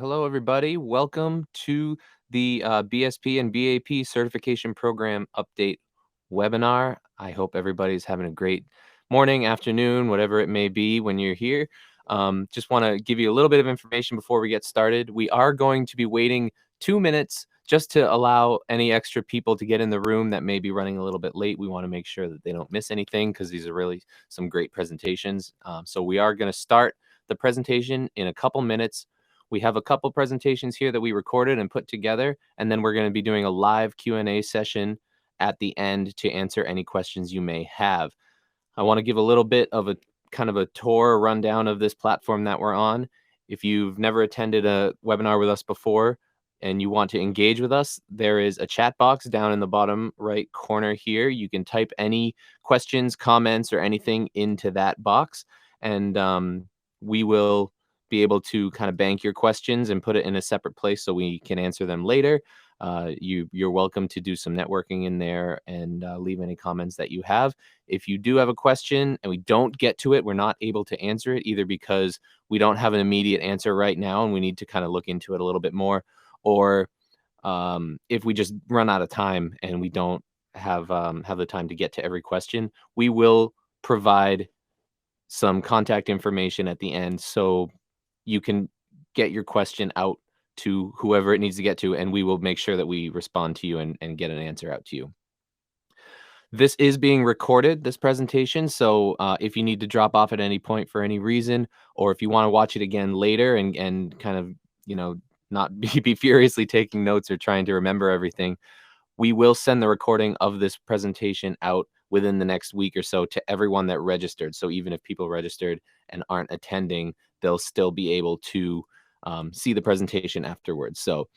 Hello, everybody. Welcome to the BSP and BAP Certification Program Update webinar. I hope everybody's having a great morning, afternoon, whatever it may be when you're here. Just want to give you a little bit of information before we get started. We are going to be waiting 2 minutes just to allow any extra people to get in the room that may be running a little bit late. We want to make sure that they don't miss anything because these are really some great presentations. So we are going to start the presentation in a couple minutes. We have a couple presentations here that we recorded and put together, and then we're going to be doing a live Q&A session at the end to answer any questions you may have. I want to give a little bit of a kind of a tour, rundown of this platform that we're on. If you've never attended a webinar with us before and you want to engage with us, there is a chat box down in the bottom right corner here. You can type any questions, comments, or anything into that box, and we will be able to kind of bank your questions and put it in a separate place so we can answer them later. You're welcome to do some networking in there and leave any comments that you have. If you do have a question and we don't get to it, we're not able to answer it either because we don't have an immediate answer right now and we need to kind of look into it a little bit more, or if we just run out of time and we don't have the time to get to every question, we will provide some contact information at the end so you can get your question out to whoever it needs to get to, and we will make sure that we respond to you and get an answer out to you. This is being recorded, this presentation, so if you need to drop off at any point for any reason, or if you want to watch it again later and kind of, not be furiously taking notes or trying to remember everything, we will send the recording of this presentation out within the next week or so to everyone that registered. So even if people registered and aren't attending, they'll still be able to see the presentation afterwards. So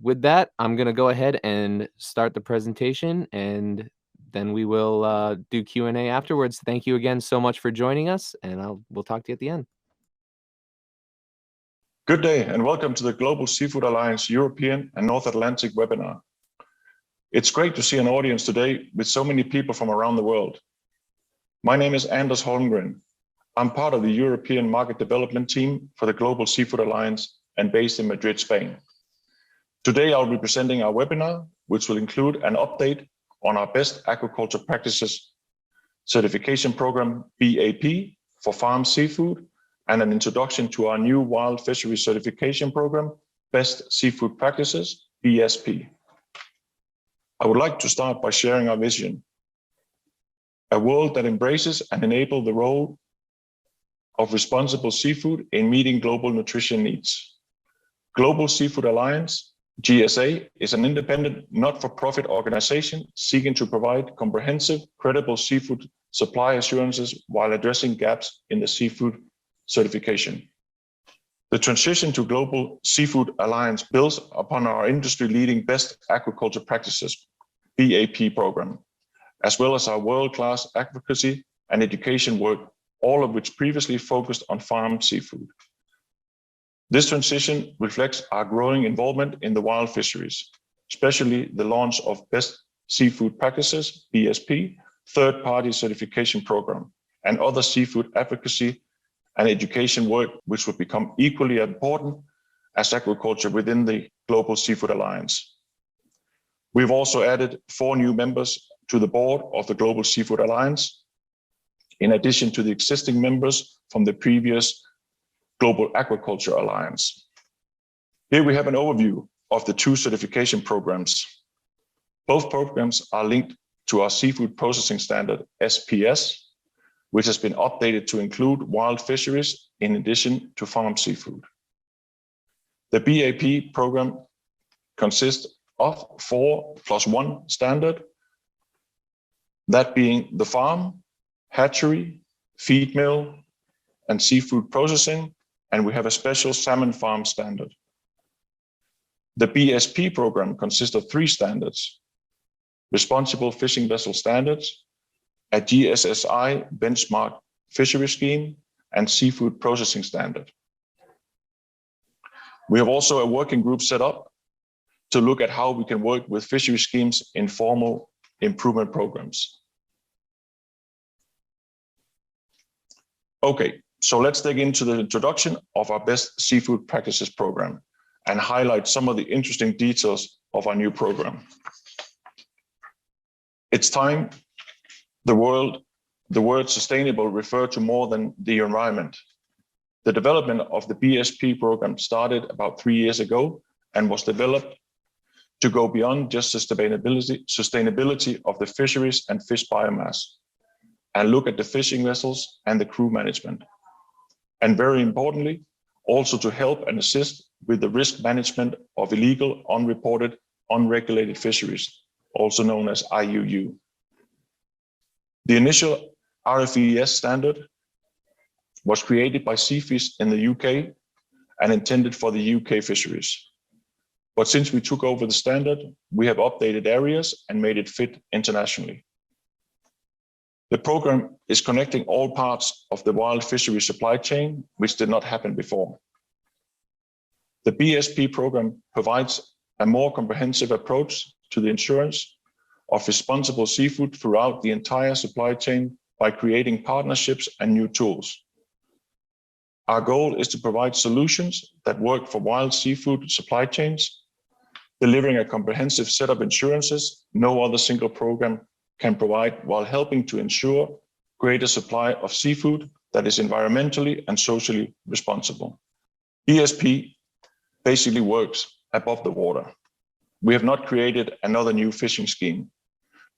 with that, I'm going to go ahead and start the presentation, and then we will do Q&A afterwards. Thank you again so much for joining us, and we'll talk to you at the end. Good day, and welcome to the Global Seafood Alliance European and North Atlantic webinar. It's great to see an audience today with so many people from around the world. My name is Anders Holmgren. I'm part of the European Market Development Team for the Global Seafood Alliance and based in Madrid, Spain. Today, I'll be presenting our webinar, which will include an update on our Best Aquaculture Practices Certification Program, BAP, for farm seafood, and an introduction to our new Wild Fisheries Certification Program, Best Seafood Practices, BSP. I would like to start by sharing our vision: a world that embraces and enables the role of responsible seafood in meeting global nutrition needs. Global Seafood Alliance, GSA, is an independent, not-for-profit organization seeking to provide comprehensive, credible seafood supply assurances while addressing gaps in the seafood certification. The transition to Global Seafood Alliance builds upon our industry-leading Best Aquaculture Practices, BAP program, as well as our world-class advocacy and education work, all of which previously focused on farm seafood. This transition reflects our growing involvement in the wild fisheries, especially the launch of Best Seafood Practices, BSP, third-party certification program, and other seafood advocacy and education work, which will become equally important as aquaculture within the Global Seafood Alliance. We've also added 4 new members to the board of the Global Seafood Alliance, in addition to the existing members from the previous Global Aquaculture Alliance. Here we have an overview of the 2 certification programs. Both programs are linked to our Seafood Processing Standard, SPS, which has been updated to include wild fisheries in addition to farm seafood. The BAP program consists of 4+1 standard, that being the farm, hatchery, feed mill, and seafood processing, and we have a special salmon farm standard. The BSP program consists of 3 standards: responsible fishing vessel standards, a GSSI benchmark fishery scheme, and seafood processing standard. We have also a working group set up to look at how we can work with fishery schemes in formal improvement programs. Okay, So let's dig into the introduction of our Best Seafood Practices program and highlight some of the interesting details of our new program. It's time. The word sustainable refer to more than the environment. The development of the BSP program started about 3 years ago and was developed to go beyond just sustainability of the fisheries and fish biomass, and look at the fishing vessels and the crew management. And very importantly, also to help and assist with the risk management of illegal, unreported, unregulated fisheries, also known as IUU. The initial RRE Standard was created by Seafish in the UK and intended for the UK fisheries. But since we took over the standard, we have updated areas and made it fit internationally. The program is connecting all parts of the wild fishery supply chain, which did not happen before. The BSP program provides a more comprehensive approach to the insurance of responsible seafood throughout the entire supply chain by creating partnerships and new tools. Our goal is to provide solutions that work for wild seafood supply chains, delivering a comprehensive set of insurances no other single program can provide, while helping to ensure greater supply of seafood that is environmentally and socially responsible. BSP basically works above the water. We have not created another new fishing scheme,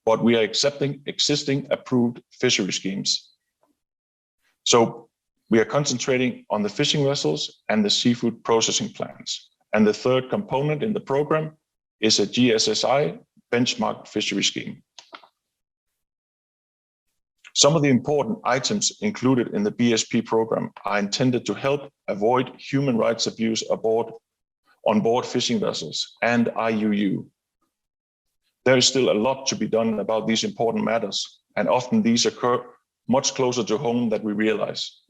but we are accepting existing approved fishery schemes. So we are concentrating on the fishing vessels and the seafood processing plants. And the third component in the program is a GSSI benchmark fishery scheme. Some of the important items included in the BSP program are intended to help avoid human rights abuse on board fishing vessels and IUU. There is still a lot to be done about these important matters, and often these occur much closer to home than we realize.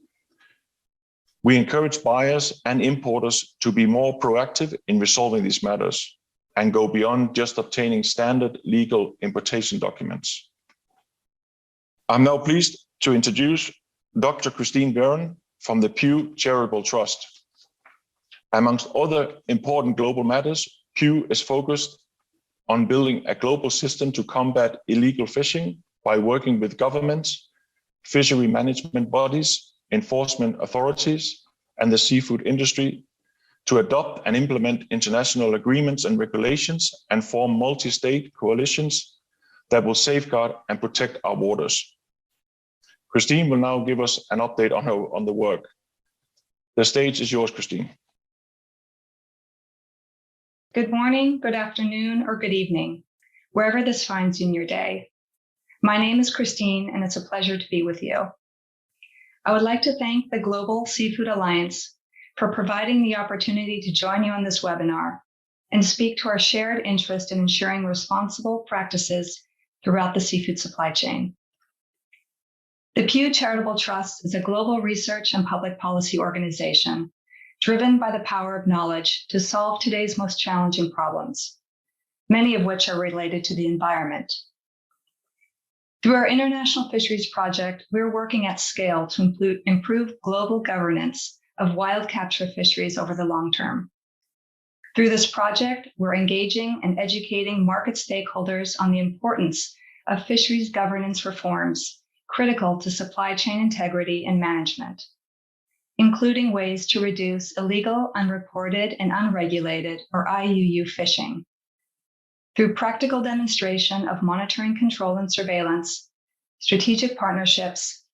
We encourage buyers and importers to be more proactive in resolving these matters and go beyond just obtaining standard legal importation documents. I'm now pleased to introduce Dr. Christine Veron from the Pew Charitable Trust. Amongst other important global matters, Pew is focused on building a global system to combat illegal fishing by working with governments, fishery management bodies, enforcement authorities, and the seafood industry to adopt and implement international agreements and regulations and form multi-state coalitions that will safeguard and protect our waters. Christine will now give us an update on the work. The stage is yours, Christine. Good morning, good afternoon, or good evening, wherever this finds you in your day. My name is Christine, and it's a pleasure to be with you. I would like to thank the Global Seafood Alliance for providing the opportunity to join you on this webinar and speak to our shared interest in ensuring responsible practices throughout the seafood supply chain. The Pew Charitable Trust is a global research and public policy organization driven by the power of knowledge to solve today's most challenging problems, many of which are related to the environment. Through our International Fisheries Project, we're working at scale to improve global governance of wild capture fisheries over the long term. Through this project, we're engaging and educating market stakeholders on the importance of fisheries governance reforms critical to supply chain integrity and management, including ways to reduce illegal, unreported, and unregulated, or IUU fishing, through practical demonstration of monitoring, control, and surveillance, strategic partnerships,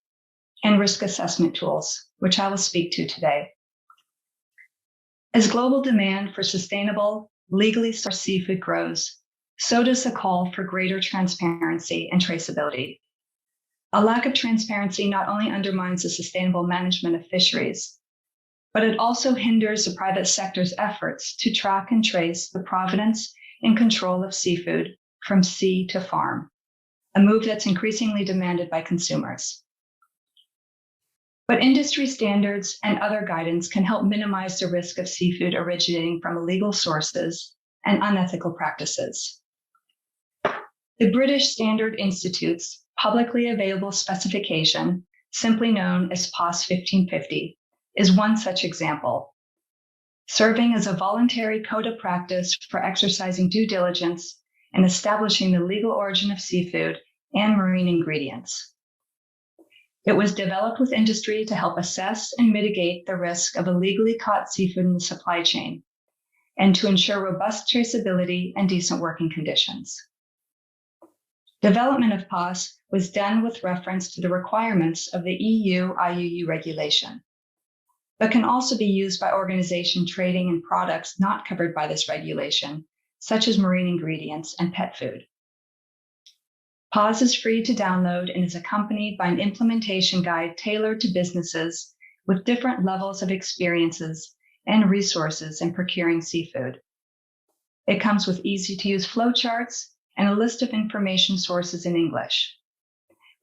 and risk assessment tools, which I will speak to today. As global demand for sustainable, legally sourced seafood grows, so does the call for greater transparency and traceability. A lack of transparency not only undermines the sustainable management of fisheries, but it also hinders the private sector's efforts to track and trace the provenance and control of seafood from sea to farm, a move that's increasingly demanded by consumers. But industry standards and other guidance can help minimize the risk of seafood originating from illegal sources and unethical practices. The British Standard Institute's publicly available specification simply known as PAS 1550, is one such example, serving as a voluntary code of practice for exercising due diligence and establishing the legal origin of seafood and marine ingredients. It was developed with industry to help assess and mitigate the risk of illegally caught seafood in the supply chain and to ensure robust traceability and decent working conditions. Development of PAS was done with reference to the requirements of the EU-IUU regulation, but can also be used by organizations trading in products not covered by this regulation, such as marine ingredients and pet food. PAS is free to download and is accompanied by an implementation guide tailored to businesses with different levels of experiences and resources in procuring seafood. It comes with easy-to-use flowcharts and a list of information sources in English,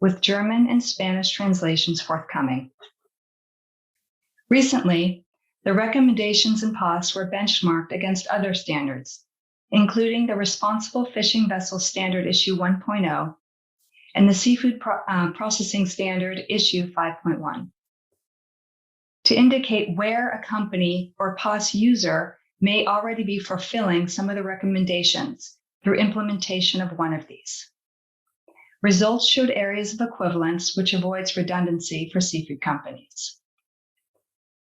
with German and Spanish translations forthcoming. Recently, the recommendations in PAS were benchmarked against other standards, including the Responsible Fishing Vessel Standard Issue 1.0 and the Seafood Processing Standard Issue 5.1. To indicate where a company or PAS user may already be fulfilling some of the recommendations through implementation of one of these. Results showed areas of equivalence, which avoids redundancy for seafood companies.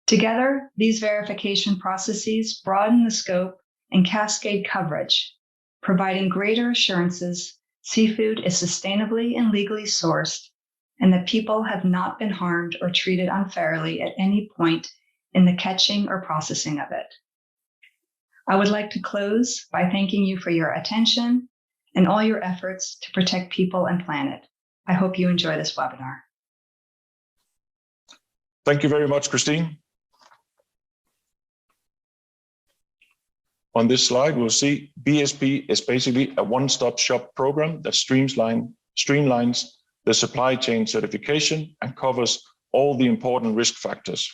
Together, these verification processes broaden the scope and cascade coverage, providing greater assurances seafood is sustainably and legally sourced, and that people have not been harmed or treated unfairly at any point in the catching or processing of it. I would like to close by thanking you for your attention and all your efforts to protect people and planet. I hope you enjoy this webinar. Thank you very much, Christine. On this slide, we'll see BSP is basically a one-stop shop program that streamlines the supply chain certification and covers all the important risk factors.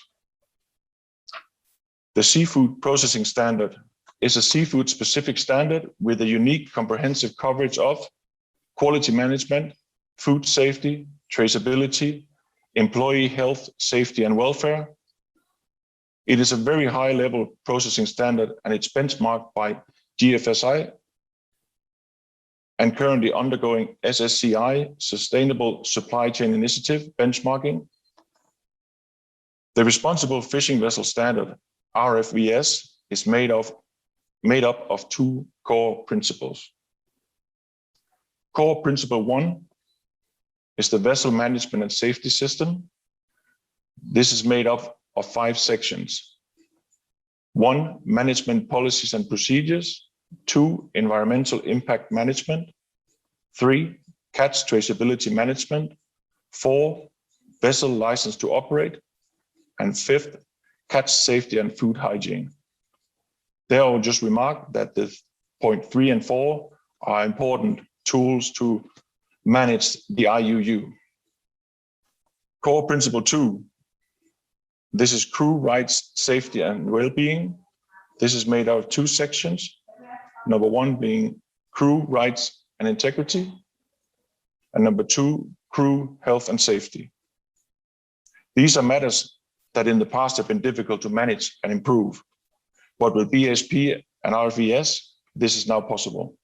The Seafood Processing Standard is a seafood-specific standard with a unique comprehensive coverage of quality management, food safety, traceability, employee health, safety, and welfare. It is a very high-level processing standard, and it's benchmarked by GFSI and currently undergoing SSCI, Sustainable Supply Chain Initiative benchmarking. The Responsible Fishing Vessel Standard, RFVS, is made up of two core principles. Core Principle 1 is the Vessel Management and Safety System. This is made up of 5 sections. 1, management policies and procedures. 2, environmental impact management. 3, catch traceability management. 4, vessel license to operate. And 5th, catch safety and food hygiene. There I will just remark that the point 3 and 4 are important tools to manage the IUU. Core Principle 2. This is crew rights, safety, and well-being. This is made out of 2 sections. Number 1 being crew rights and integrity, and number 2, crew health and safety. These are matters that in the past have been difficult to manage and improve, but with BSP and RFVS, this is now possible.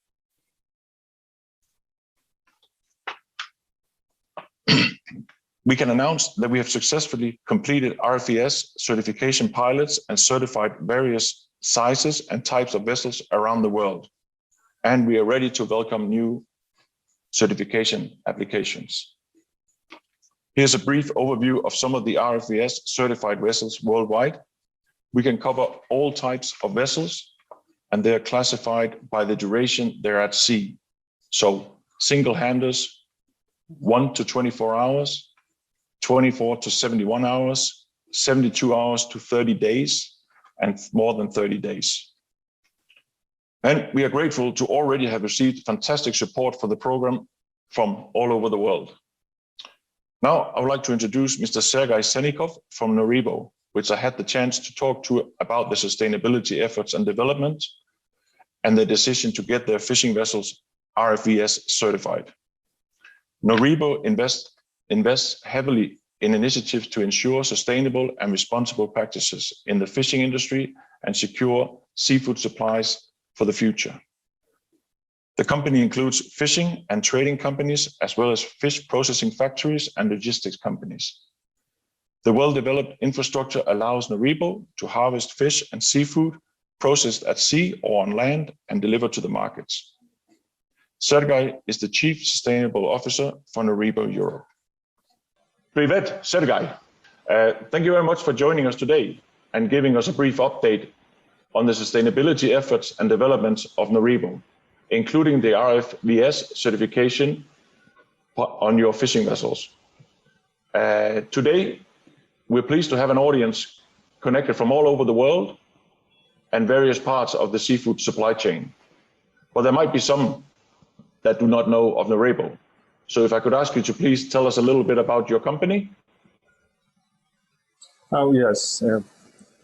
We can announce that we have successfully completed RFVS certification pilots and certified various sizes and types of vessels around the world. And we are ready to welcome new certification applications. Here's a brief overview of some of the RFVS certified vessels worldwide. We can cover all types of vessels, and they are classified by the duration they're at sea. So single handers, 1 to 24 hours, 24 to 71 hours, 72 hours to 30 days, and more than 30 days. And we are grateful to already have received fantastic support for the program from all over the world. Now, I would like to introduce Mr. Sergei Senikov from Naribo, which I had the chance to talk to about the sustainability efforts and development and the decision to get their fishing vessels RFVS certified. Naribo invests heavily in initiatives to ensure sustainable and responsible practices in the fishing industry and secure seafood supplies for the future. The company includes fishing and trading companies, as well as fish processing factories and logistics companies. The well-developed infrastructure allows Naribo to harvest fish and seafood processed at sea or on land and delivered to the markets. Sergei is the Chief Sustainable Officer for Naribo Europe. Privet, Sergei, thank you very much for joining us today and giving us a brief update on the sustainability efforts and developments of Naribo, including the RFVS certification on your fishing vessels. Today, we're pleased to have an audience connected from all over the world and various parts of the seafood supply chain. But there might be some that do not know of Naribo. So if I could ask you to please tell us a little bit about your company. Oh, yes.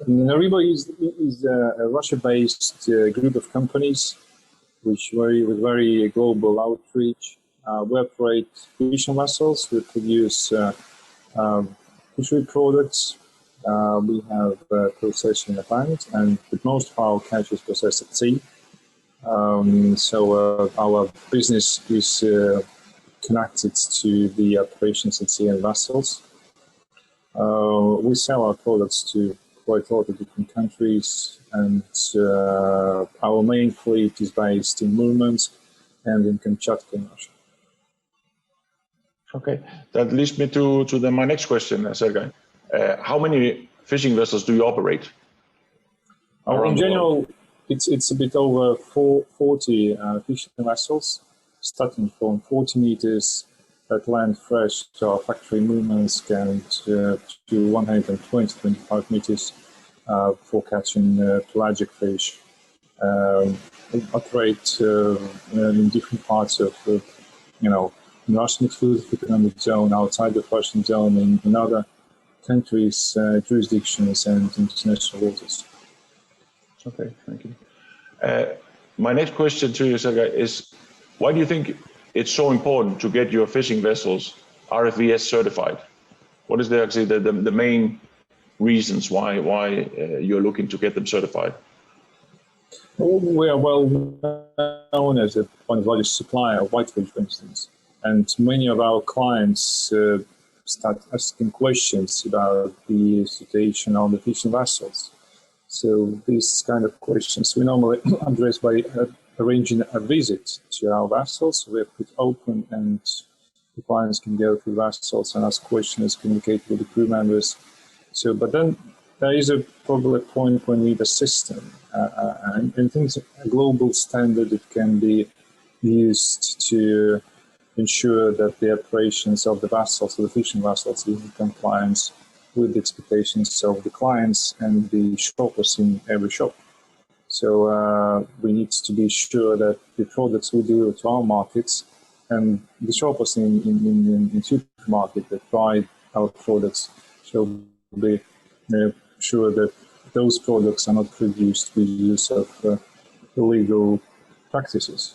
Naribo is a Russia-based group of companies with very global outreach. We operate fishing vessels, we produce fishery products, we have processing plant, and most of our catch is processed at sea. So our business is connected to the operations at sea and vessels. We sell our products to quite a lot of different countries, and our main fleet is based in Murmansk and in Kamchatka in Russia. Okay, that leads me to my next question, Sergei. How many fishing vessels do you operate? In general, it's a bit over 40 fishing vessels, starting from 40 meters at land fresh to our factory in Murmansk, and to 120-25 meters for catching pelagic fish. We operate in different parts of, in Russian exclusive economic zone, outside the Russian zone, in other countries, jurisdictions, and international waters. Okay, thank you. My next question to you, Sergei, is why do you think it's so important to get your fishing vessels RFVS certified? What is actually the main reasons why you're looking to get them certified? We are well known as one of the largest supplier of whitefish, for instance, and many of our clients start asking questions about the situation on the fishing vessels. So these kind of questions we normally address by arranging a visit to our vessels. We're pretty open, and the clients can go through vessels and ask questions, communicate with the crew members. So, but then there is probably a point when we need a system, and I think a global standard that can be used to ensure that the operations of the vessels, of the fishing vessels, is in compliance with the expectations of the clients and the shoppers in every shop. So we need to be sure that the products we deliver to our markets and the shoppers in supermarket that buy our products shall be sure that those products are not produced with use of illegal practices.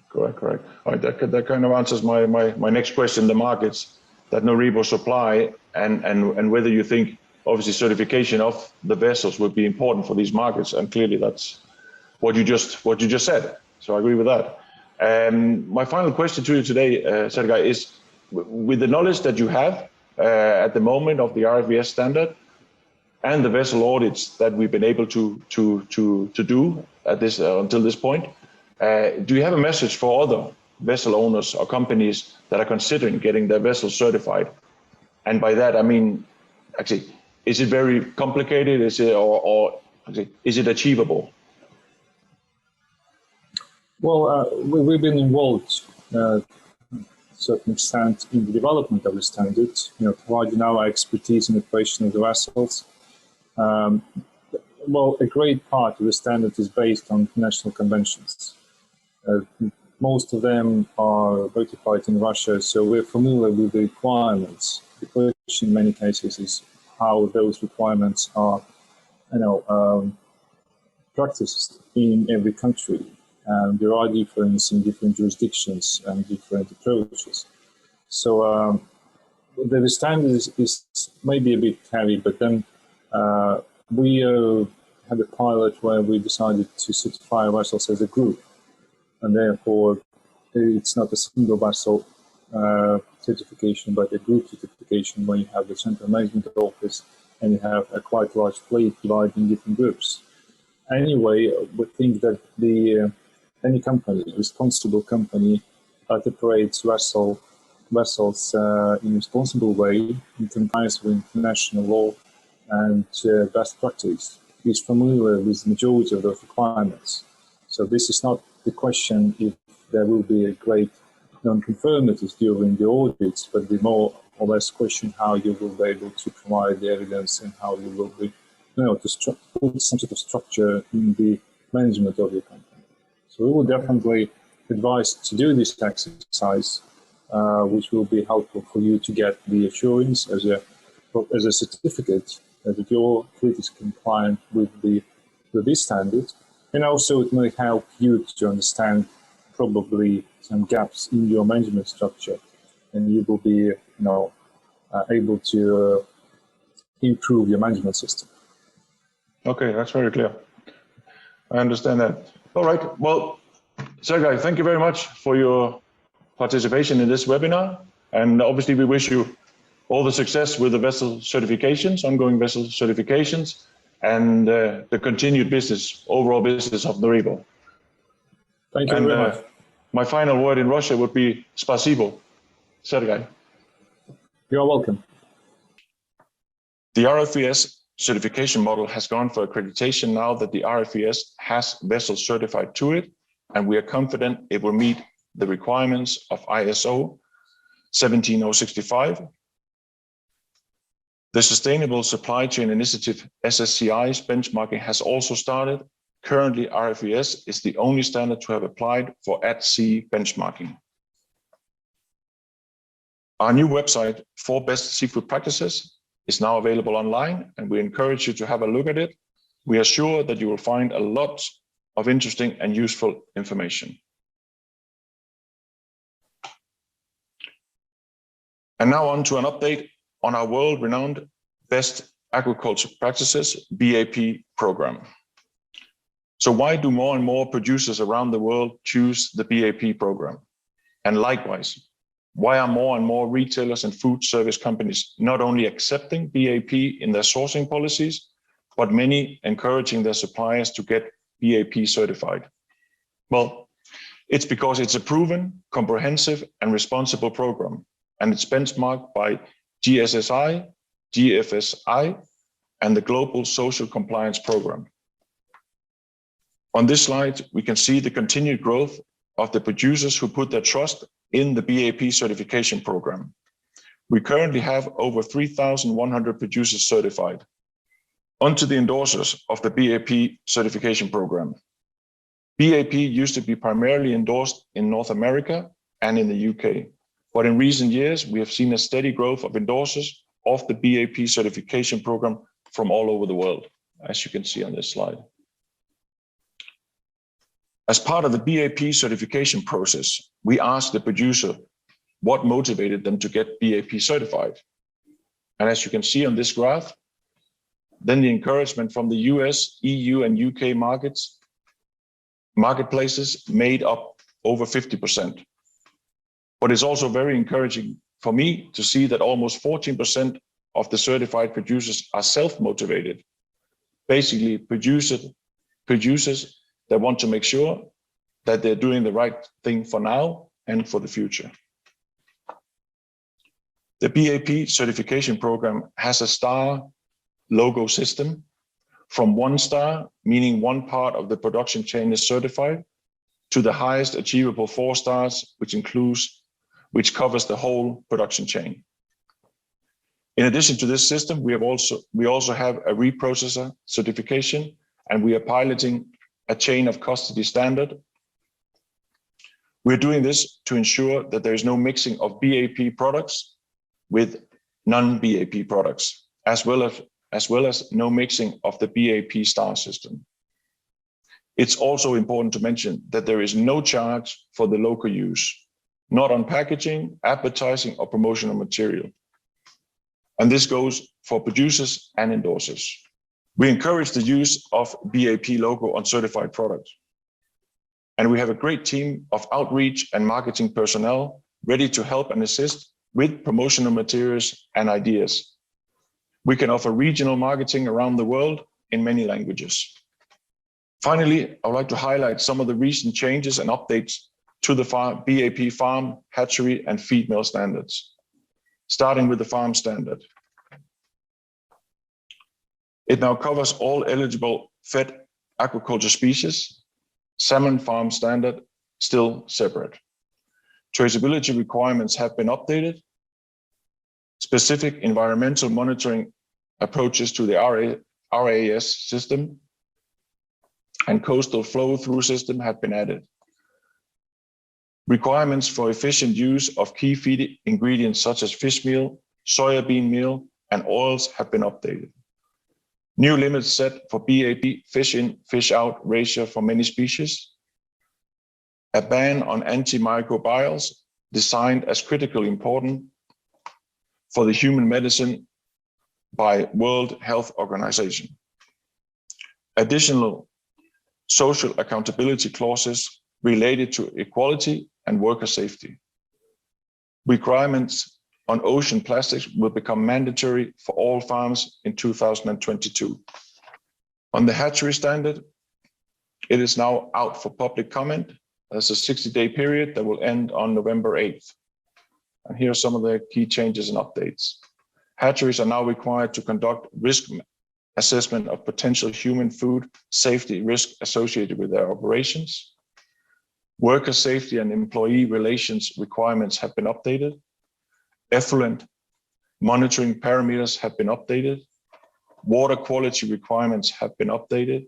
Correct. All right, that kind of answers my next question, the markets that Naribo supply, and whether you think obviously certification of the vessels would be important for these markets, and clearly that's what you just said. So I agree with that. My final question to you today, Sergei, is with the knowledge that you have at the moment of the RFVS standard and the vessel audits that we've been able to do at this until this point, do you have a message for other vessel owners or companies that are considering getting their vessels certified? And by that I mean, actually, is it very complicated? Is it or is it achievable? Well, we've been involved to a certain extent in the development of the standard, providing our expertise in operation of the vessels. Well, a great part of the standard is based on international conventions. Most of them are ratified in Russia, so we're familiar with the requirements. The question in many cases is how those requirements are, practiced in every country. And there are differences in different jurisdictions and different approaches. So the standard is maybe a bit heavy, but then we had a pilot where we decided to certify vessels as a group, and therefore it's not a single vessel certification, but a group certification where you have the central management office and you have a quite large fleet divided in different groups. Anyway, we think that any company, responsible company that operates vessels in a responsible way in compliance with international law and best practice is familiar with the majority of those requirements. So this is not the question if there will be a great non-conformities during the audits, but the more or less question how you will be able to provide the evidence and how you will be to put some sort of structure in the management of your company. So we will definitely advise to do this exercise, which will be helpful for you to get the assurance as a certificate that your fleet is compliant with this standard, and also it may help you to understand probably some gaps in your management structure, and you will be able to improve your management system. Okay, that's very clear. I understand that. All right. Well, Sergei, thank you very much for your participation in this webinar. And obviously, we wish you all the success with the vessel certifications, ongoing vessel certifications, and the continued business, overall business of Naribo. Thank you very much. My final word in Russia would be spasibo, Sergei. You're welcome. The RFES certification model has gone for accreditation now that the RFES has vessels certified to it, and we are confident it will meet the requirements of ISO 17065. The Sustainable Supply Chain Initiative SSCI's benchmarking has also started. Currently, RFES is the only standard to have applied for at-sea benchmarking. Our new website for best seafood practices is now available online, and we encourage you to have a look at it. We are sure that you will find a lot of interesting and useful information. And now on to an update on our world-renowned Best Agriculture Practices BAP program. So why do more and more producers around the world choose the BAP program? And likewise, why are more and more retailers and food service companies not only accepting BAP in their sourcing policies, but many encouraging their suppliers to get BAP certified? Well, it's because it's a proven, comprehensive, and responsible program, and it's benchmarked by GSSI, GFSI, and the Global Social Compliance Program. On this slide, we can see the continued growth of the producers who put their trust in the BAP certification program. We currently have over 3,100 producers certified. On to the endorsers of the BAP certification program. BAP used to be primarily endorsed in North America and in the UK, but in recent years, we have seen a steady growth of endorsers of the BAP certification program from all over the world, as you can see on this slide. As part of the BAP certification process, we asked the producer what motivated them to get BAP certified. And as you can see on this graph, then the encouragement from the US, EU, and UK marketplaces made up over 50%. But it's also very encouraging for me to see that almost 14% of the certified producers are self-motivated, basically producers that want to make sure that they're doing the right thing for now and for the future. The BAP certification program has a star logo system, from 1 star, meaning one part of the production chain is certified, to the highest achievable 4 stars, which covers the whole production chain. In addition to this system, we also have a reprocessor certification, and we are piloting a chain of custody standard. We're doing this to ensure that there is no mixing of BAP products with non-BAP products, as well as no mixing of the BAP star system. It's also important to mention that there is no charge for the local use, not on packaging, advertising, or promotional material. and this goes for producers and endorsers. We encourage the use of BAP logo on certified products. And we have a great team of outreach and marketing personnel ready to help and assist with promotional materials and ideas. We can offer regional marketing around the world in many languages. Finally, I would like to highlight some of the recent changes and updates to the BAP farm, hatchery, and feed mill standards, starting with the farm standard. It now covers all eligible fed aquaculture species. Salmon farm standard still separate. Traceability requirements have been updated. Specific environmental monitoring approaches to the RAS system and coastal flow-through system have been added. Requirements for efficient use of key feed ingredients such as fish meal, soybean meal, and oils have been updated. New limits set for BAP fish in, fish out ratio for many species. A ban on antimicrobials designed as critically important for the human medicine by World Health Organization. Additional social accountability clauses related to equality and worker safety. Requirements on ocean plastics will become mandatory for all farms in 2022. On the hatchery standard, it is now out for public comment. There's a 60-day period that will end on November 8th. And here are some of the key changes and updates. Hatcheries are now required to conduct risk assessment of potential human food safety risk associated with their operations. Worker safety and employee relations requirements have been updated. Effluent monitoring parameters have been updated. Water quality requirements have been updated.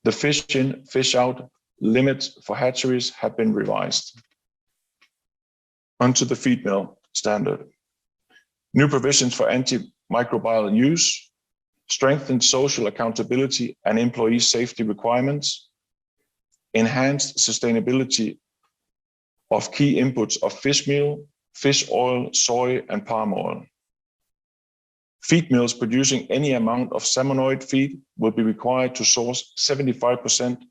The fish in, fish out limits for hatcheries have been revised. Onto the feed mill standard. New provisions for antimicrobial use, strengthened social accountability and employee safety requirements, enhanced sustainability of key inputs of fish meal, fish oil, soy, and palm oil. Feed mills producing any amount of salmonoid feed will be required to source 75%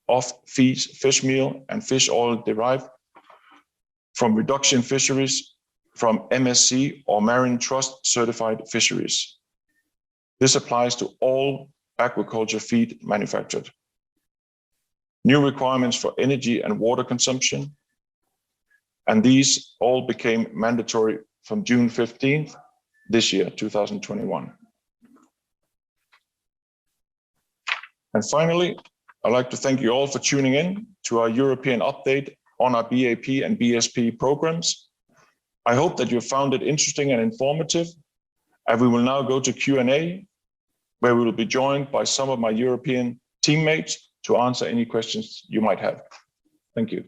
of fish meal and fish oil derived from reduction fisheries from MSC or Marine Trust certified fisheries. This applies to all aquaculture feed manufactured. New requirements for energy and water consumption, and these all became mandatory from June 15th this year, 2021. And finally, I'd like to thank you all for tuning in to our European update on our BAP and BSP programs. I hope that you found it interesting and informative, and we will now go to Q&A, where we will be joined by some of my European teammates to answer any questions you might have. Thank you.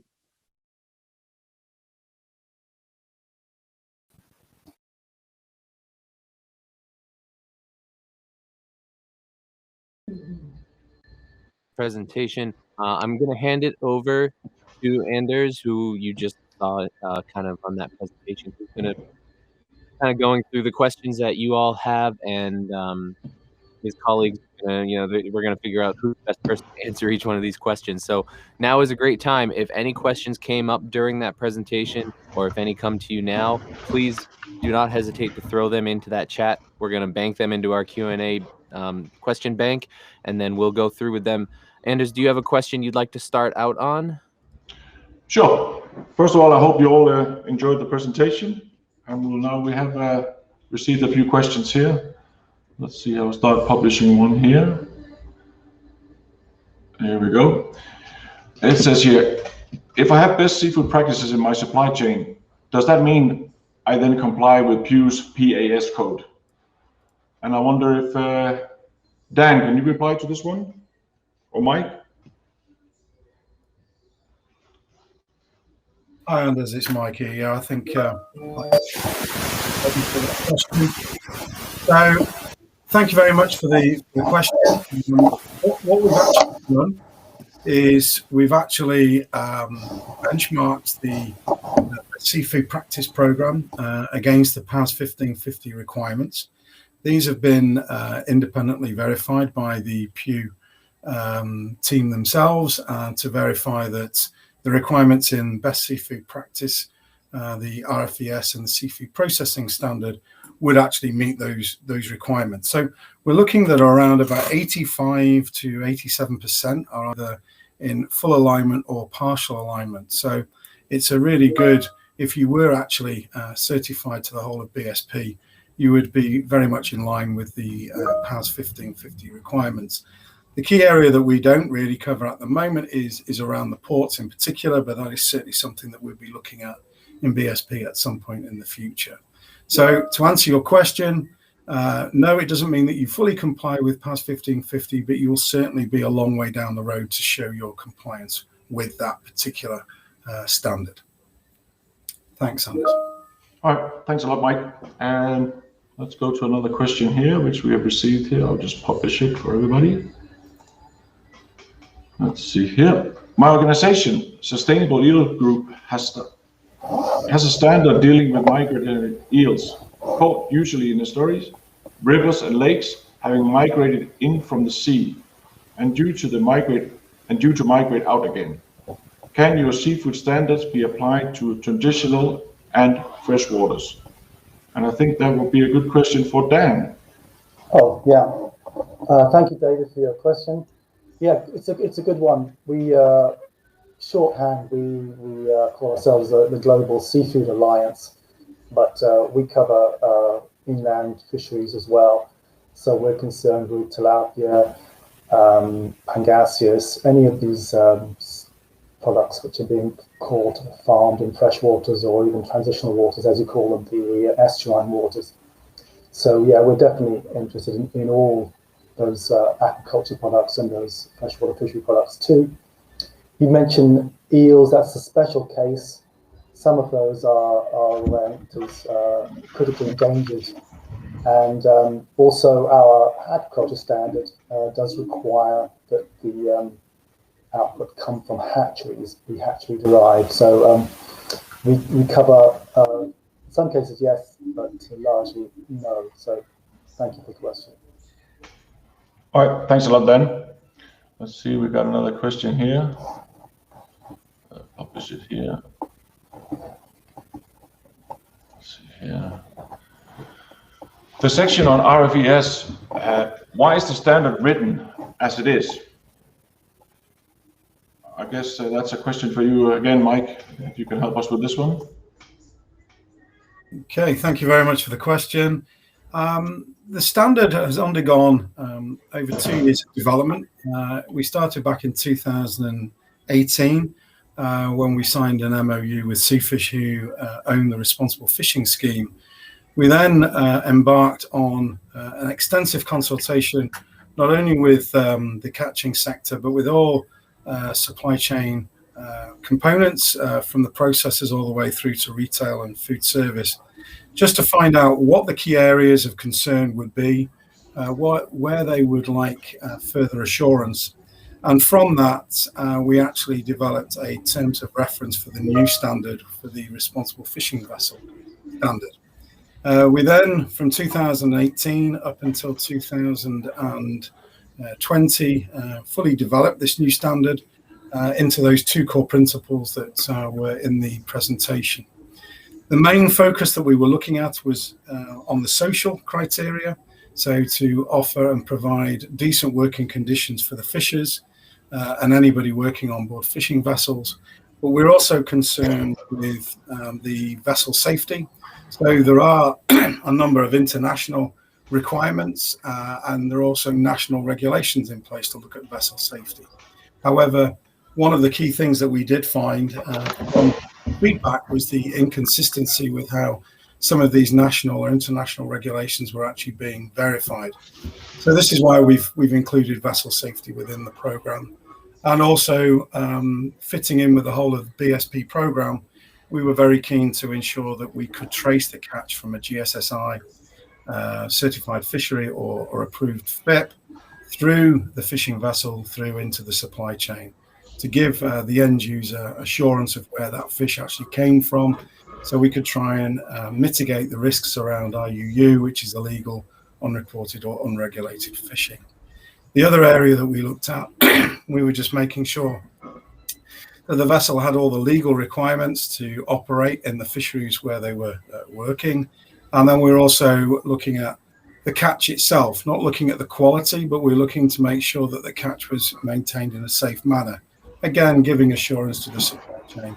Presentation. I'm going to hand it over to Anders, who you just saw kind of on that presentation. Who's going to kind of going through the questions that you all have, and his colleagues, we're going to figure out who's the best person to answer each one of these questions. So now is a great time. If any questions came up during that presentation, or if any come to you now, please do not hesitate to throw them into that chat. We're going to bank them into our Q&A question bank, and then we'll go through with them. Anders, do you have a question you'd like to start out on? Sure. First of all, I hope you all enjoyed the presentation. And we have received a few questions here. Let's see, I'll start publishing one here. Here we go. It says here, if I have best seafood practices in my supply chain, does that mean I then comply with Pew's PAS code? And I wonder if, Dan, can you reply to this one? Or Mike? Hi, Anders, it's Mike here. Yeah, I think so thank you very much for the question. What we've actually done is we've actually benchmarked the seafood practice program against the PAS 1550 requirements. These have been independently verified by the Pew team themselves to verify that the requirements in best seafood practice, the RFES and the seafood processing standard would actually meet those requirements. So we're looking that around about 85 to 87% are either in full alignment or partial alignment. So it's a really good, if you were actually certified to the whole of BSP, you would be very much in line with the PAS 1550 requirements. The key area that we don't really cover at the moment is around the ports in particular, but that is certainly something that we'll be looking at in BSP at some point in the future. So to answer your question, no, it doesn't mean that you fully comply with PAS 1550, but you will certainly be a long way down the road to show your compliance with that particular standard. Thanks, Anders. All right, thanks a lot, Mike. And let's go to another question here, which we have received here. I'll just publish it for everybody. Let's see here. My organization, Sustainable Eel Group, has a standard dealing with migratory eels, caught usually in estuaries, rivers and lakes, having migrated in from the sea, and due to migrate out again. Can your seafood standards be applied to traditional and fresh waters? And I think that would be a good question for Dan. Oh, yeah. Thank you, David, for your question. Yeah, it's a good one. We shorthand, we call ourselves the Global Seafood Alliance, but we cover inland fisheries as well. So we're concerned with tilapia, pangasius, any of these products which are being caught, farmed in fresh waters or even transitional waters, as you call them, the estuarine waters. So yeah, we're definitely interested in all those aquaculture products and those freshwater fishery products too. You mentioned eels, that's a special case. Some of those are ranked as critically endangered. And also our aquaculture standard does require that the output come from hatcheries, be hatchery derived. So we cover, in some cases, yes, but largely no. So thank you for the question. All right, thanks a lot, Dan. Let's see, we got another question here. Publish it here. Let's see here. The section on RFES, why is the standard written as it is? I guess that's a question for you again, Mike, if you can help us with this one. Okay, thank you very much for the question. The standard has undergone over 2 years of development. We started back in 2018 when we signed an MOU with Seafish, who own the Responsible Fishing Scheme. We then embarked on an extensive consultation, not only with the catching sector, but with all supply chain components from the processors all the way through to retail and food service, just to find out what the key areas of concern would be, where they would like further assurance. And from that, we actually developed a terms of reference for the new standard for the Responsible Fishing Vessel Standard. We then, from 2018 up until 2020, fully developed this new standard into those 2 core principles that were in the presentation. The main focus that we were looking at was on the social criteria, so to offer and provide decent working conditions for the fishers and anybody working on board fishing vessels. But we're also concerned with the vessel safety. So there are a number of international requirements and there are also national regulations in place to look at vessel safety. However, one of the key things that we did find from feedback was the inconsistency with how some of these national or international regulations were actually being verified. So this is why we've included vessel safety within the program. And also fitting in with the whole of the BSP program, we were very keen to ensure that we could trace the catch from a GSSI certified fishery or approved FIP through the fishing vessel through into the supply chain. to give the end user assurance of where that fish actually came from, so we could try and mitigate the risks around IUU, which is illegal, unreported or unregulated fishing. The other area that we looked at, we were just making sure that the vessel had all the legal requirements to operate in the fisheries where they were working. And then we're also looking at the catch itself, not looking at the quality, but we're looking to make sure that the catch was maintained in a safe manner. Again, giving assurance to the supply chain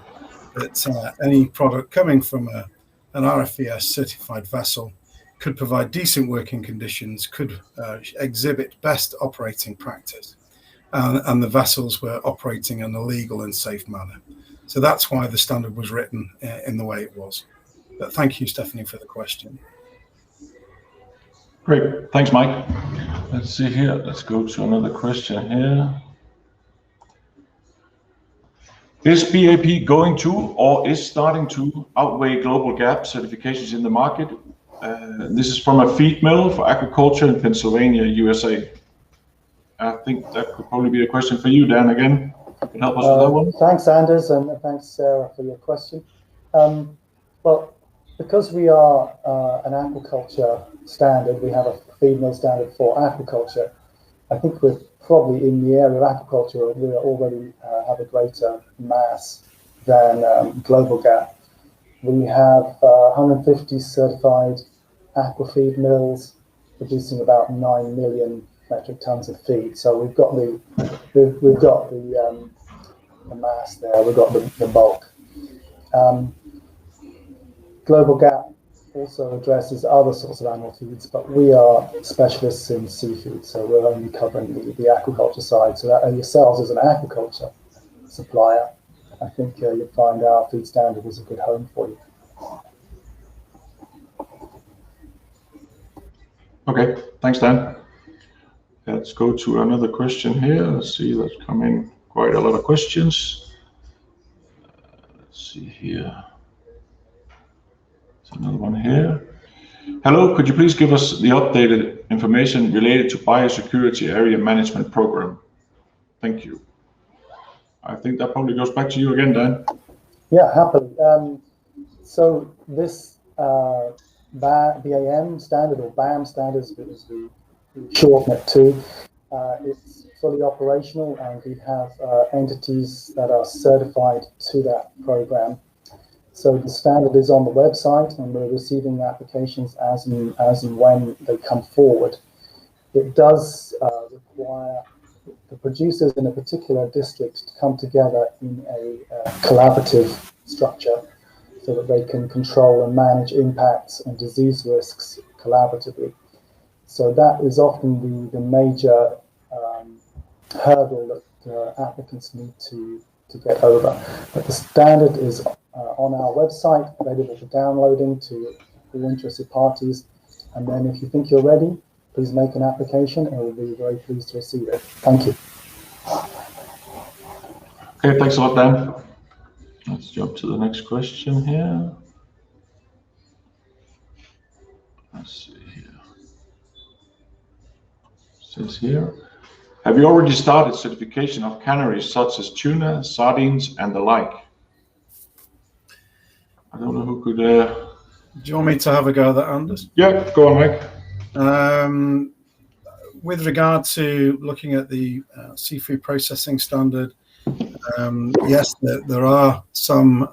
that any product coming from an RFES certified vessel could provide decent working conditions, could exhibit best operating practice, and the vessels were operating in a legal and safe manner. So that's why the standard was written in the way it was. But thank you, Stephanie, for the question. Great, thanks, Mike. Let's see here, let's go to another question here. Is BAP going to or is starting to outweigh GlobalGAP certifications in the market? This is from a feed mill for agriculture in Pennsylvania, USA. I think that could probably be a question for you, Dan, again. You can help us with that one. Thanks, Anders, and thanks, Sarah, for your question. Well, because we are an aquaculture standard, we have a feed mill standard for aquaculture. I think we're probably in the area of aquaculture, we already have a greater mass than GlobalGAP. We have 150 certified aqua feed mills producing about 9 million metric tons of feed. So we've got the mass there. We've got the bulk. GlobalGAP also addresses other sorts of animal feeds, but we are specialists in seafood, so we're only covering the aquaculture side. So that yourselves as an aquaculture supplier, I think you'll find our feed standard is a good home for you. Okay, thanks, Dan. Let's go to another question here. Let's see, there's come in quite a lot of questions. Let's see here. There's another one here. Hello, could you please give us the updated information related to Biosecurity Area Management Program? Thank you. I think that probably goes back to you again, Dan. Yeah, happily. So this BAM standard, or BAM standards, is the shorten it to. It's fully operational, and we have entities that are certified to that program. So the standard is on the website, and we're receiving applications as and when they come forward. It does require the producers in a particular district to come together in a collaborative structure so that they can control and manage impacts and disease risks collaboratively. So that is often the major hurdle that applicants need to get over. But the standard is on our website, available for downloading to all interested parties. And then if you think you're ready, please make an application, and we'll be very pleased to receive it. Thank you. Okay, thanks a lot, Dan. Let's jump to the next question here. Let's see here. It says here, have you already started certification of canneries such as tuna, sardines, and the like? I don't know who could... Do you want me to have a go at that, Anders? Yeah, go on, Mike. With regard to looking at the seafood processing standard, yes, there are some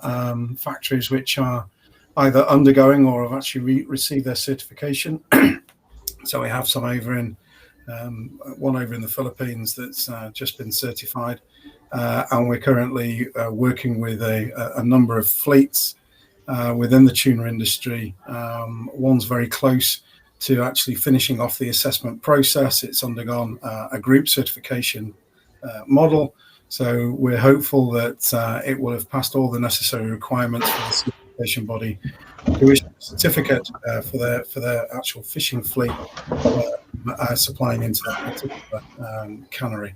factories which are either undergoing or have actually received their certification. So we have some over in one over in the Philippines that's just been certified, and we're currently working with a number of fleets within the tuna industry. One's very close to actually finishing off the assessment process. It's undergone a group certification model. So we're hopeful that it will have passed all the necessary requirements for the certification body to issue a certificate for their actual fishing fleet supplying into that particular cannery.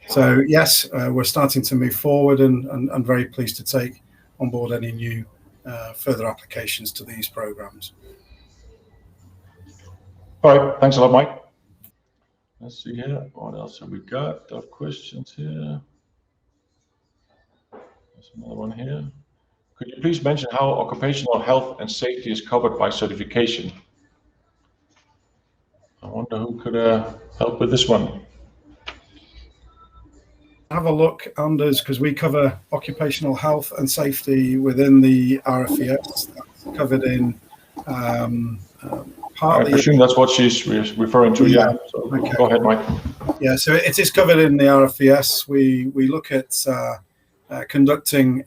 So yes, we're starting to move forward, and very pleased to take on board any new further applications to these programs. All right, thanks a lot, Mike. Let's see here, what else have we got? Got questions here. There's another one here. Could you please mention how occupational health and safety is covered by certification? I wonder who could help with this one. Have a look, Anders, because we cover occupational health and safety within the RFES. That's covered in I presume that's what she's referring to. Yeah. So okay. Go ahead, Mike. Yeah, so it is covered in the RFES. We look at conducting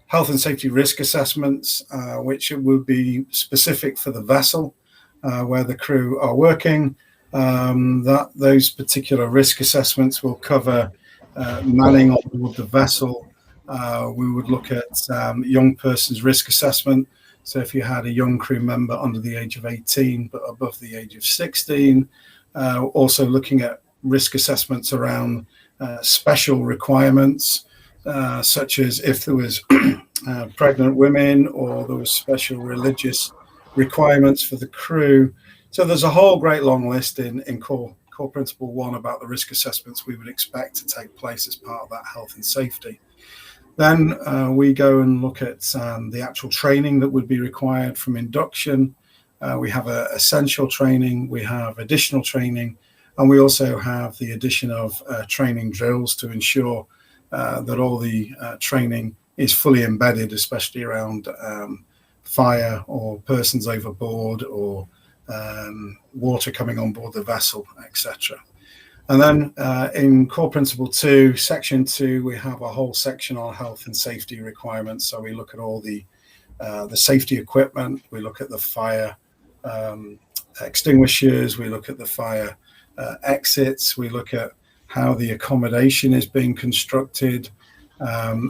health and safety risk assessments, which would be specific for the vessel where the crew are working. Those particular risk assessments will cover manning on board the vessel. We would look at young person's risk assessment. So if you had a young crew member under the age of 18 but above the age of 16, also looking at risk assessments around special requirements, such as if there was pregnant women or there was special religious requirements for the crew. So there's a whole great long list in core principle 1 about the risk assessments we would expect to take place as part of that health and safety. Then we go and look at the actual training that would be required from induction. We have essential training, we have additional training, and we also have the addition of training drills to ensure that all the training is fully embedded, especially around fire or persons overboard or water coming on board the vessel, etc. And then in core principle 2, section 2, we have a whole section on health and safety requirements. So we look at all the safety equipment, we look at the fire extinguishers, we look at the fire exits, we look at how the accommodation is being constructed,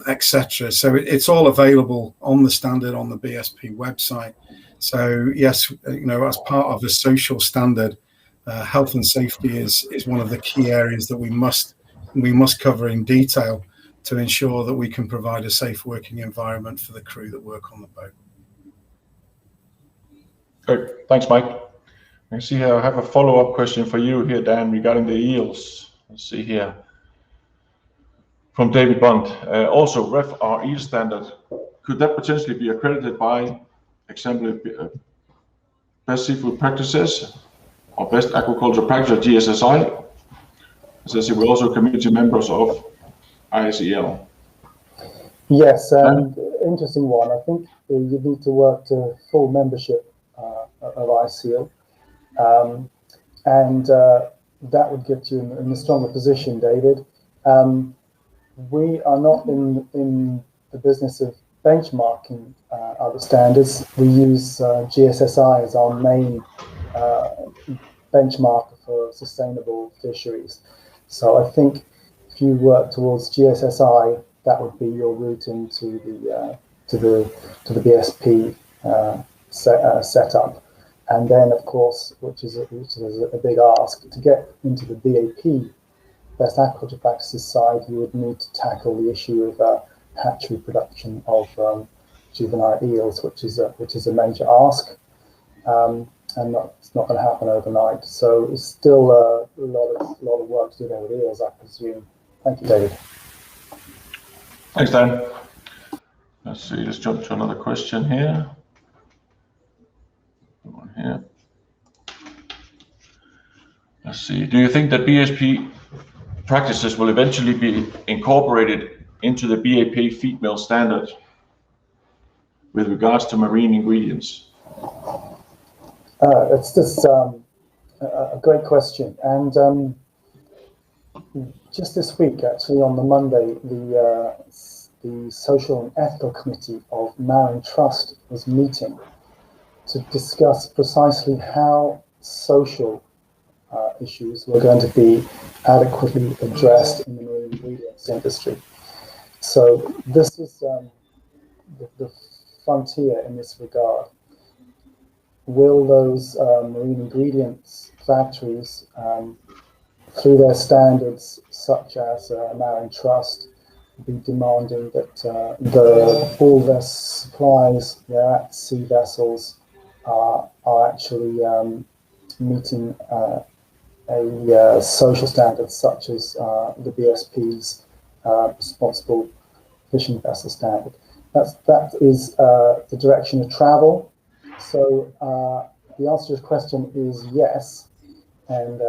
etc. So it's all available on the standard on the BSP website. So yes, as part of a social standard, health and safety is one of the key areas that we must cover in detail to ensure that we can provide a safe working environment for the crew that work on the boat. Great, thanks, Mike. I see here I have a follow-up question for you here, Dan, regarding the eels. Let's see here. From David Bond. Also, RRE Standard, could that potentially be accredited by, example, best seafood practices or best aquaculture practice, GSSI? It says we're also community members of ISEL. Yes, interesting one. I think you need to work to full membership of ISEL, and that would get you in a stronger position, David. We are not in the business of benchmarking other standards. We use GSSI as our main benchmark for sustainable fisheries. So I think if you work towards GSSI, that would be your route into the BSP setup. And then, of course, which is a big ask, to get into the BAP, best aquaculture practices side, you would need to tackle the issue of hatchery production of juvenile eels, which is a major ask, and it's not going to happen overnight. So it's still a lot of work to do there with eels, I presume. Thank you, David. Thanks, Dan. Let's see. Let's jump to another question here. One here. Let's see. Do you think that BSP practices will eventually be incorporated into the BAP feed mill standard with regards to marine ingredients? It's just a great question. And just this week, actually, on the Monday, the Social and Ethical Committee of Marine Trust was meeting to discuss precisely how social issues were going to be adequately addressed in the marine ingredients industry. So this is the frontier in this regard. Will those marine ingredients factories, through their standards, such as Marine Trust, be demanding that all their supplies, their at-sea vessels, are actually meeting a social standards such as the BSP's responsible fishing vessel standard. That is the direction of travel. So the answer to your question is yes, and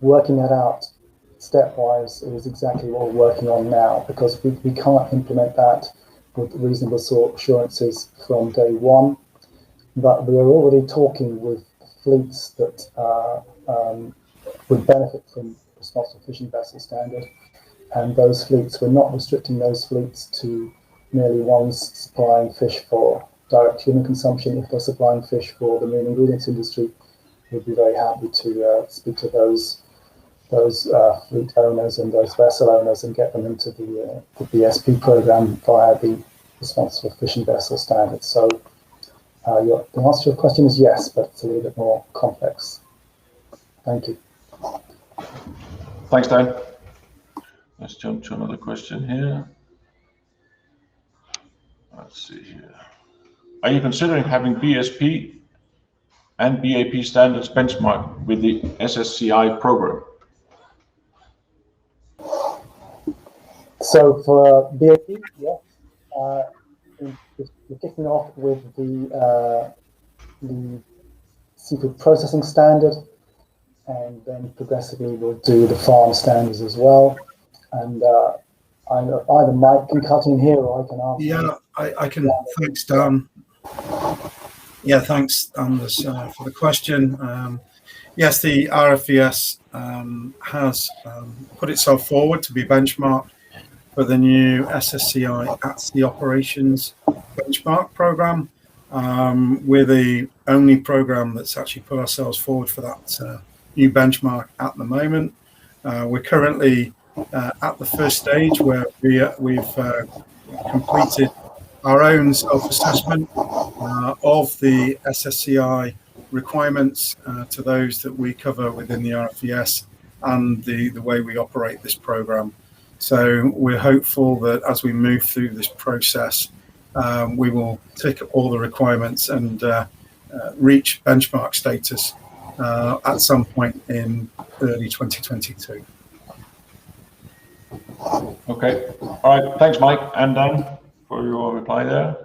working that out stepwise is exactly what we're working on now, because we can't implement that with reasonable assurances from day one. But we are already talking with fleets that would benefit from responsible fishing vessel standard, and those fleets, we're not restricting those fleets to merely ones supplying fish for direct human consumption. If they're supplying fish for the marine ingredients industry, we'd be very happy to speak to those fleet owners and those vessel owners and get them into the BSP program via the responsible fishing vessel standard. So the answer to your question is yes, but it's a little bit more complex. Thank you. Thanks, Dan. Let's jump to another question here. Let's see here. Are you considering having BSP and BAP standards benchmarked with the SSCI program? So for BAP, yes. We're kicking off with the seafood processing standard, and then progressively we'll do the farm standards as well. And either Mike can cut in here or I can answer. Yeah, I can. Thanks, Dan. Yeah, thanks, Anders, for the question. Yes, the RFES has put itself forward to be benchmarked for the new SSCI at-sea operations benchmark program. We're the only program that's actually put ourselves forward for that new benchmark at the moment. We're currently at the first stage where we've completed our own self-assessment of the SSCI requirements to those that we cover within the RFES and the way we operate this program. So we're hopeful that as we move through this process, we will tick all the requirements and reach benchmark status at some point in early 2022. Okay. All right. Thanks, Mike and Dan, for your reply there.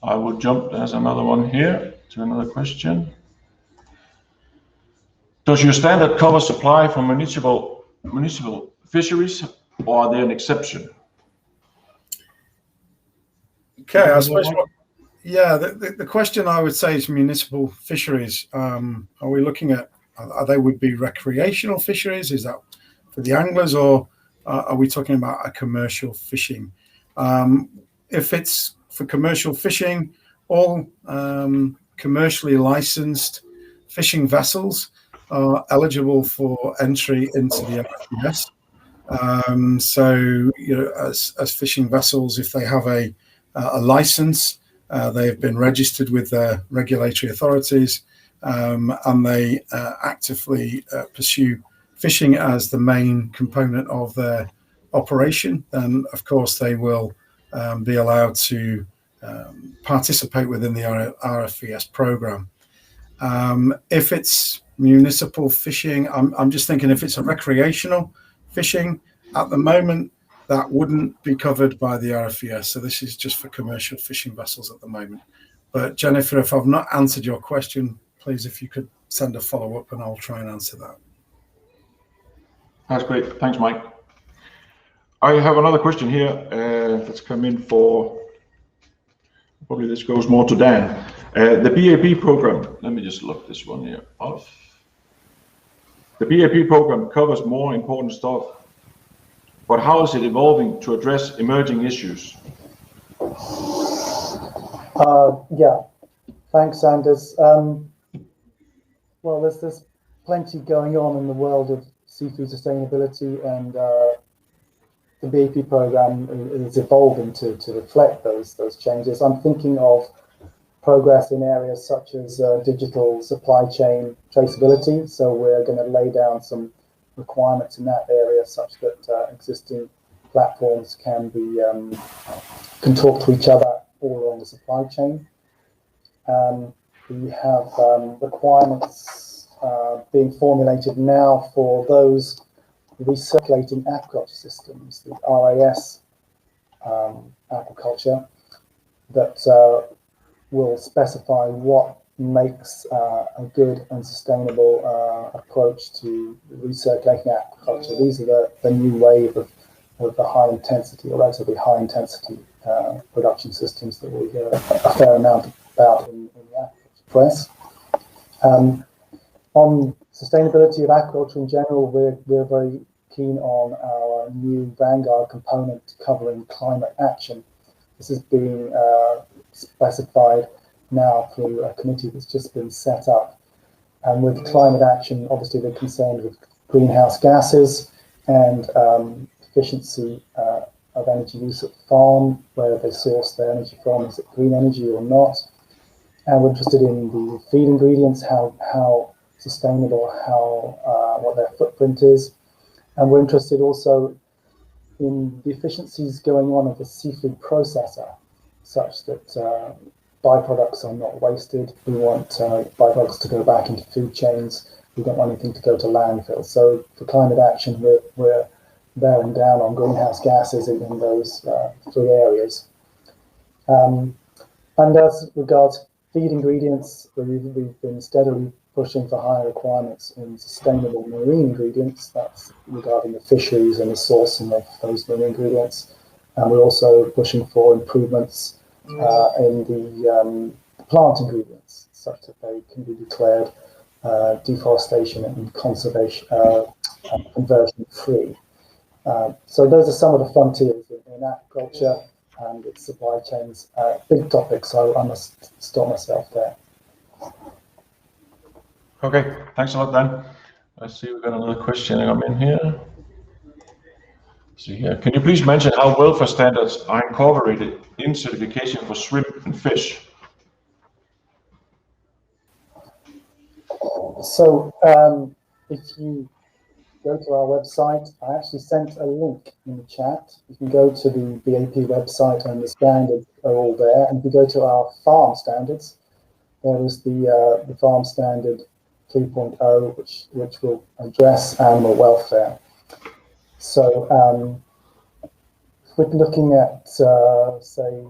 I will jump. There's another one here to another question. Does your standard cover supply from municipal fisheries, or are they an exception? Okay, I suppose. The question I would say is municipal fisheries. Are we looking at? They would be recreational fisheries? Is that for the anglers, or are we talking about a commercial fishing? If it's for commercial fishing, all commercially licensed fishing vessels are eligible for entry into the RFES. So, as fishing vessels, if they have a license, they have been registered with their regulatory authorities, and they actively pursue fishing as the main component of their operation, then of course they will be allowed to participate within the RFES program. If it's municipal fishing, I'm just thinking if it's a recreational fishing at the moment, that wouldn't be covered by the RFES. So this is just for commercial fishing vessels at the moment. But Jennifer, if I've not answered your question, please, if you could send a follow-up and I'll try and answer that. That's great. Thanks, Mike. I have another question here that's come in for, probably this goes more to Dan. The BAP program, let me just look this one here off. The BAP program covers more important stuff, but how is it evolving to address emerging issues? Yeah, thanks, Anders. Well, there's plenty going on in the world of seafood sustainability, and the BAP program is evolving to reflect those changes. I'm thinking of progress in areas such as digital supply chain traceability. So we're going to lay down some requirements in that area such that existing platforms can talk to each other all along the supply chain. We have requirements being formulated now for those recirculating aquaculture systems, the RAS aquaculture that will specify what makes a good and sustainable approach to recirculating aquaculture. These are the new wave of the high intensity, or relatively high intensity production systems that we hear a fair amount about in the aquaculture press. On sustainability of aquaculture in general, we're very keen on our new Vanguard component covering climate action. This is being specified now through a committee that's just been set up. And with climate action, obviously they're concerned with greenhouse gases and efficiency of energy use at farm, where they source their energy from, is it green energy or not? And we're interested in the feed ingredients, how sustainable, what their footprint is. And we're interested also in the efficiencies going on of the seafood processor, such that byproducts are not wasted. We want byproducts to go back into food chains. We don't want anything to go to landfill. So for climate action, we're bearing down on greenhouse gases in those 3 areas. And as regards feed ingredients, we've been steadily pushing for higher requirements in sustainable marine ingredients. That's regarding the fisheries and the sourcing of those marine ingredients. And we're also pushing for improvements in the plant ingredients, such that they can be declared deforestation and conservation conversion free. So those are some of the frontiers in aquaculture and its supply chains. Big topics, so I must stop myself there. Okay, thanks a lot, Dan. I see we've got another question come in here. See here. Can you please mention how welfare standards are incorporated in certification for shrimp and fish? So if you go to our website, I actually sent a link in the chat. You can go to the BAP website and the standards are all there. And if you go to our farm standards, there is the farm standard 3.0, which will address animal welfare. So if we're looking at, say,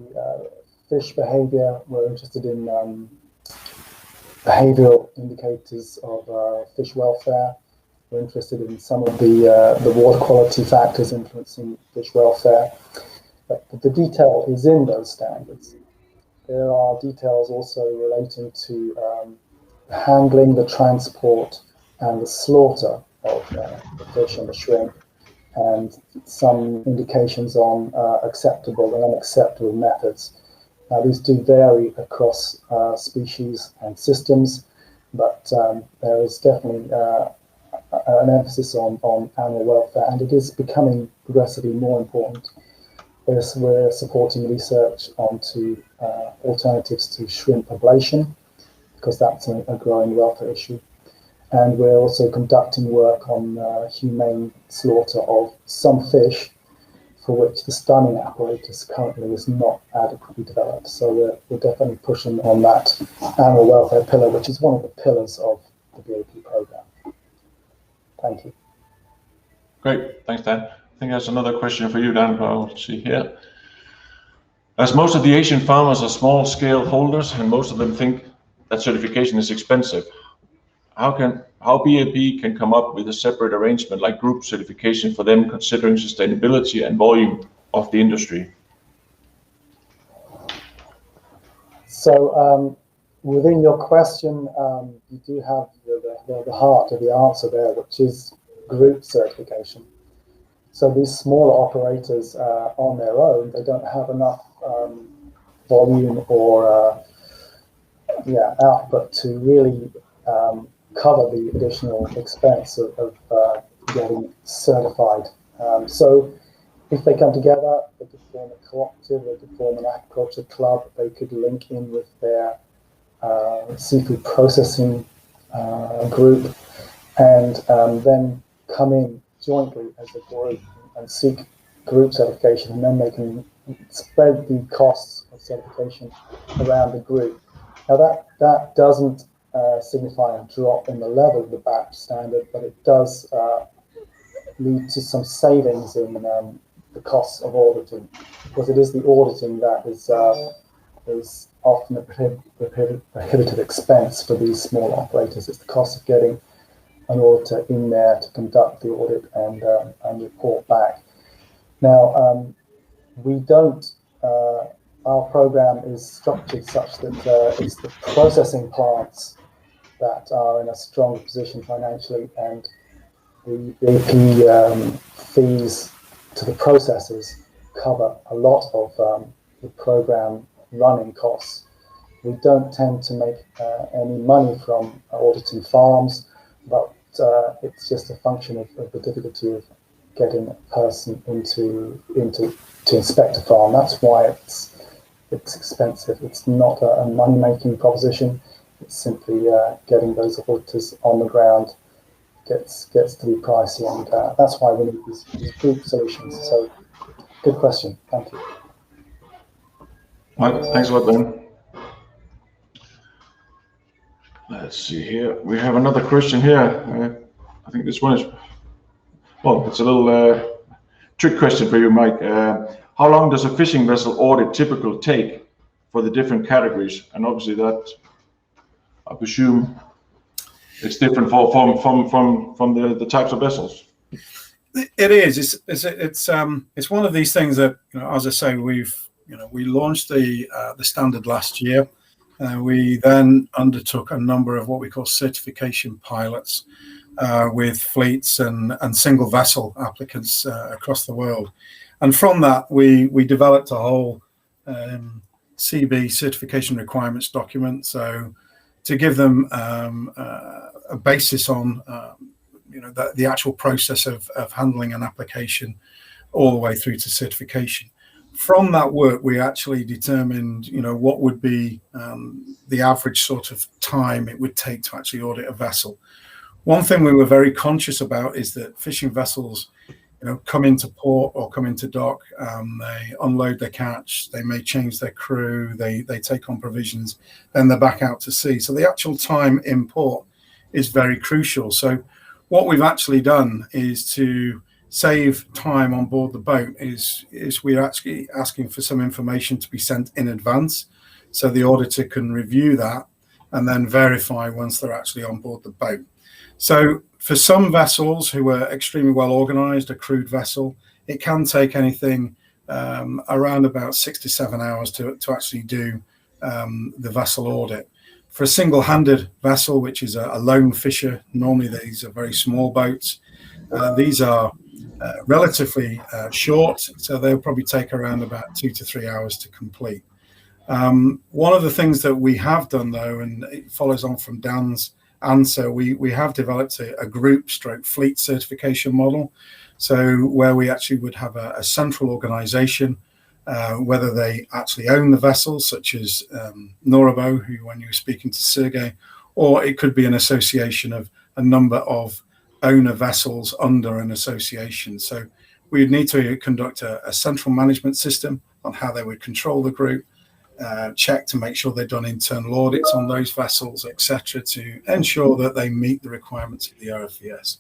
fish behavior, we're interested in behavioral indicators of fish welfare. We're interested in some of the water quality factors influencing fish welfare. But the detail is in those standards. There are details also relating to handling, the transport, and the slaughter of the fish and the shrimp, and some indications on acceptable and unacceptable methods. Now, these do vary across species and systems, but there is definitely an emphasis on animal welfare, and it is becoming progressively more important. We're supporting research onto alternatives to shrimp ablation, because that's a growing welfare issue. And we're also conducting work on humane slaughter of some fish for which the stunning apparatus currently is not adequately developed. So we're definitely pushing on that animal welfare pillar, which is one of the pillars of the BAP program. Thank you. Great, thanks, Dan. I think there's another question for you, Dan. I'll see here. As most of the Asian farmers are small-scale holders, and most of them think that certification is expensive, how BAP can come up with a separate arrangement like group certification for them, considering sustainability and volume of the industry? So within your question, you do have the heart of the answer there, which is group certification. So these smaller operators on their own, they don't have enough volume or output to really cover the additional expense of getting certified. So if they come together, they could form a cooperative, they could form an aquaculture club, they could link in with their seafood processing group, and then come in jointly as a group and seek group certification, and then they can spread the costs of certification around the group. Now that doesn't signify a drop in the level of the BAP standard, but it does lead to some savings in the costs of auditing. because it is the auditing that is often a prohibitive expense for these small operators. It's the cost of getting an auditor in there to conduct the audit and report back. Now, we don't, our program is structured such that it's the processing plants that are in a stronger position financially, and the BAP fees to the processors cover a lot of the program running costs. We don't tend to make any money from auditing farms, but it's just a function of the difficulty of getting a person to inspect a farm. That's why it's expensive. It's not a money-making proposition. It's simply getting those auditors on the ground gets to be pricey, and that's why we need these group solutions. So, good question. Thank you. Right, thanks a lot, Ben. Let's see here. We have another question here. I think this one is, well, it's a little trick question for you, Mike. How long does a fishing vessel audit typically take for the different categories? And obviously that, I presume, it's different from the types of vessels. It is. It's one of these things that, as I say, we launched the standard last year. We then undertook a number of what we call certification pilots with fleets and single vessel applicants across the world. And from that, we developed a whole CB certification requirements document. So to give them a basis on the actual process of handling an application all the way through to certification. From that work, we actually determined, what would be the average sort of time it would take to actually audit a vessel. One thing we were very conscious about is that fishing vessels, come into port or come into dock, they unload their catch, they may change their crew, they take on provisions, then they're back out to sea. So the actual time in port is very crucial. So what we've actually done is to save time on board the boat is we're actually asking for some information to be sent in advance, so the auditor can review that and then verify once they're actually on board the boat. So for some vessels who are extremely well organized, a crewed vessel, it can take anything around about 6 to 7 hours to actually do the vessel audit. For a single-handed vessel, which is a lone fisher, normally these are very small boats. These are relatively short, so they'll probably take around about 2 to 3 hours to complete. One of the things that we have done, though, and it follows on from Dan's answer, we have developed a group stroke fleet certification model. So where we actually would have a central organization, whether they actually own the vessels, such as Naribo, who, when you were speaking to Sergey, or it could be an association of a number of owner vessels under an association. So we would need to conduct a central management system on how they would control the group, check to make sure they've done internal audits on those vessels, etc., to ensure that they meet the requirements of the RFVS.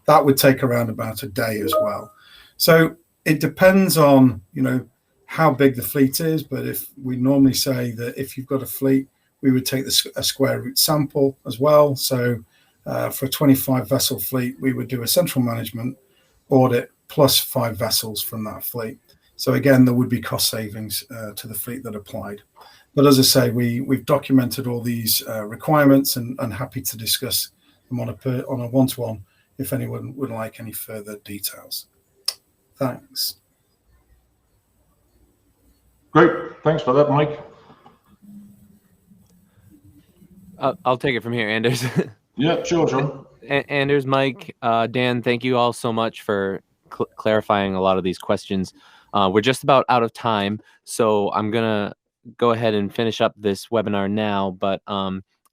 That would take around about a day as well. So it depends on, how big the fleet is, but if we normally say that if you've got a fleet, we would take a square root sample as well. So for a 25 vessel fleet, we would do a central management audit plus 5 vessels from that fleet. So again, there would be cost savings to the fleet that applied. But as I say, we've documented all these requirements and happy to discuss them on a one-to-one if anyone would like any further details. Thanks. Great, thanks for that, Mike. I'll take it from here, Anders. Yeah, sure. Anders, Mike, Dan, thank you all so much for clarifying a lot of these questions. We're just about out of time, so I'm going to go ahead and finish up this webinar now. But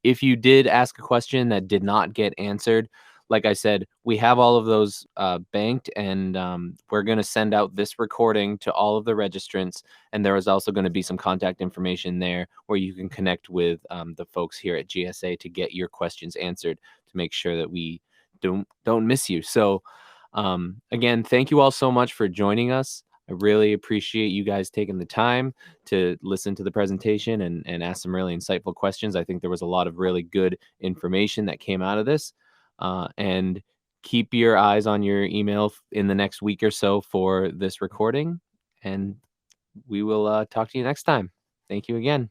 if you did ask a question that did not get answered, like I said, we have all of those banked, and we're going to send out this recording to all of the registrants. And there is also going to be some contact information there where you can connect with the folks here at GSA to get your questions answered, to make sure that we don't miss you. So again, thank you all so much for joining us. I really appreciate you guys taking the time to listen to the presentation and ask some really insightful questions. I think there was a lot of really good information that came out of this. And keep your eyes on your email in the next week or so for this recording. And we will talk to you next time. Thank you again.